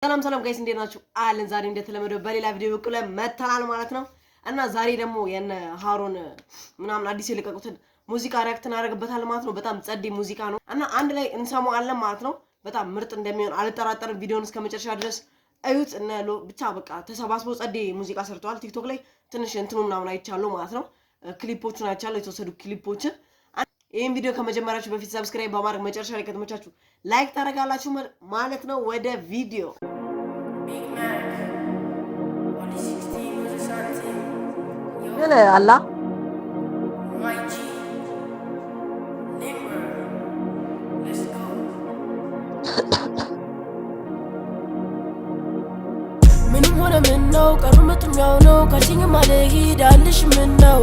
ሰላም ጋይስ እንዴት ናችሁ? አለን ዛሬ እንደተለመደው በሌላ ቪዲዮ ብቅ ብለን መተናል ማለት ነው። እና ዛሬ ደግሞ የነ ሃሮን ምናምን አዲስ የለቀቁትን ሙዚቃ ሪአክት እናደርግበታለን ማለት ነው። በጣም ጸዴ ሙዚቃ ነው እና አንድ ላይ እንሰማዋለን ማለት ነው። በጣም ምርጥ እንደሚሆን አልጠራጠርም። ቪዲዮውን እስከመጨረሻ ድረስ እዩት። እና ብቻ በቃ ተሰባስበው ጸዴ ሙዚቃ ሰርተዋል። ቲክቶክ ላይ ትንሽ እንትኑ ምናምን አይቻለሁ ማለት ነው። ክሊፖቹን አይቻለሁ፣ የተወሰዱ ክሊፖችን። ይሄን ቪዲዮ ከመጀመራችሁ በፊት ሰብስክራይብ በማድረግ መጨረሻ ላይ ከተመቻችሁ ላይክ ታደርጋላችሁ ማለት ነው። ወደ ቪዲዮ አላ ምንም ሆነ ምን ነው ቀሩ መጥሚያው ነው ካሽኝ ማለት ሄዳልሽ ምን ነው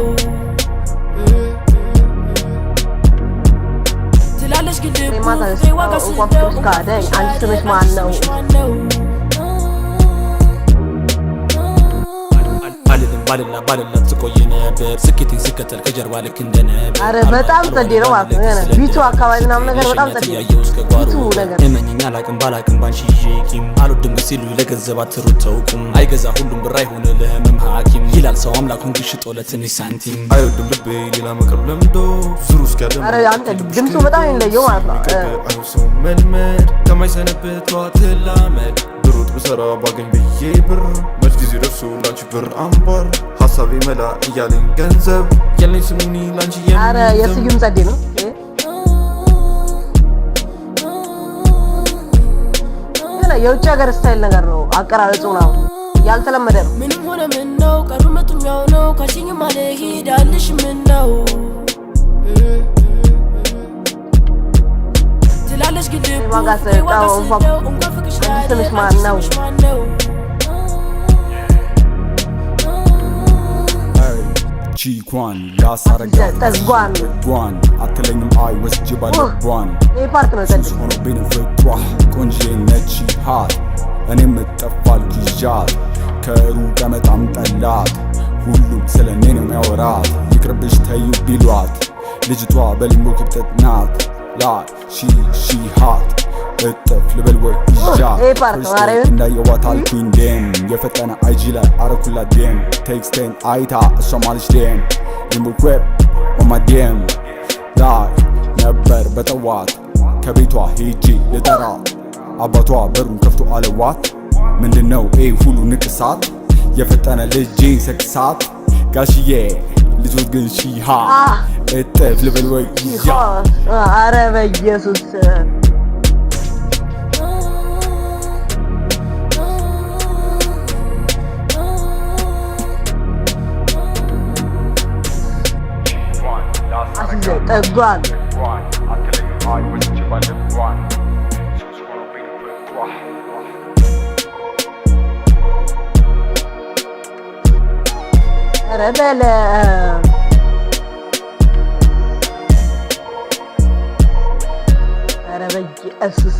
ትላለሽ ግን ዋጋ ስለው ካደኝ አንቺ ስምሽ ማን ነው ባለላ ትቆይ ነበር ስኬቴን ስከተል ከጀርባ ልክ እንደነበር አረ በጣም ጸዴ ነው ማለት ነው። ያነ ቢቱ አካባቢ ምናምን ነገር በጣም ጸዴ ቢቱ ነገር እመኝኛ ባላቅም ባንቺ ጂኪም አልወድም ሲሉ ለገንዘብ አትሩተውቁም አይገዛ ሁሉም ብር አይሆን ለህመም ሐኪም ይላል ሰው አምላኩን ግሽጦ ለትንሽ ሳንቲም አይወድም ልቤ ሌላ መቅረብ ለምዶ ዙሩ እስከደም አረ አንተ ድምፁ በጣም እንደየው ማለት ነው። አይውሰው መልመድ ከማይሰነበት ተላመድ ብሩት በሰራ ባገኝ ብዬ ብር መች ጊዜ ደርሶ ላንቺ ብር አምባር ሐሳቤ መላ እያለኝ ገንዘብ ያለኝ ስሙኒ ላንቺ አረ የስዩም ጸዴ ነው። የውጭ ሀገር ስታይል ነገር ነው። አቀራረጹ ነው ያልተለመደ ነው። ምንም ሆነ ምን ነው ቀሩ መጥሚያው ነው ካሽኝ ማለት ሄዳልሽ ምን ነው ትላለሽ ግን ዋጋ ስለው ስምሽ ማን ነው ቺኳን ያሳረጋ ተጓን አትለኝም አይ ወስጅ ባለጓን ፓርክ ነው ዘንድ ሆኖ ቤንፍቷ ቆንጆ ነቺ ሃት እኔም እጠፋል ጊዣት ከሩቅ መጣም ጠላት ሁሉም ስለኔ ነው የሚያወራት ይቅርብሽ ተዩ ቢሏት ልጅቷ በሊምቦ ክብጠት ናት ላይ ሺ ሃት እጥፍ ልበል ወይ ይዣት እንዳየዋት አልኩኝ ዴም የፈጠነ አይጂ ላይ አረኩላ ዴም ቴክስቴን አይታ እሷ ማለች ዴም ሊምቦ ኦማ ዴም ላይ ነበር በጠዋት ከቤቷ ሄጂ ልጠራት አባቷ በሩን ከፍቶ አለዋት ምንድነው ሁሉ ንቅሳት የፈጠነ ልጅ ሰክሳት ጋሽዬ ልጆት ግን ሺሃ እጥፍ ልበል ወይ ይዣት አረ በኢየሱስ ጠጓን ኧረ በለ ኧረ በኢየሱስ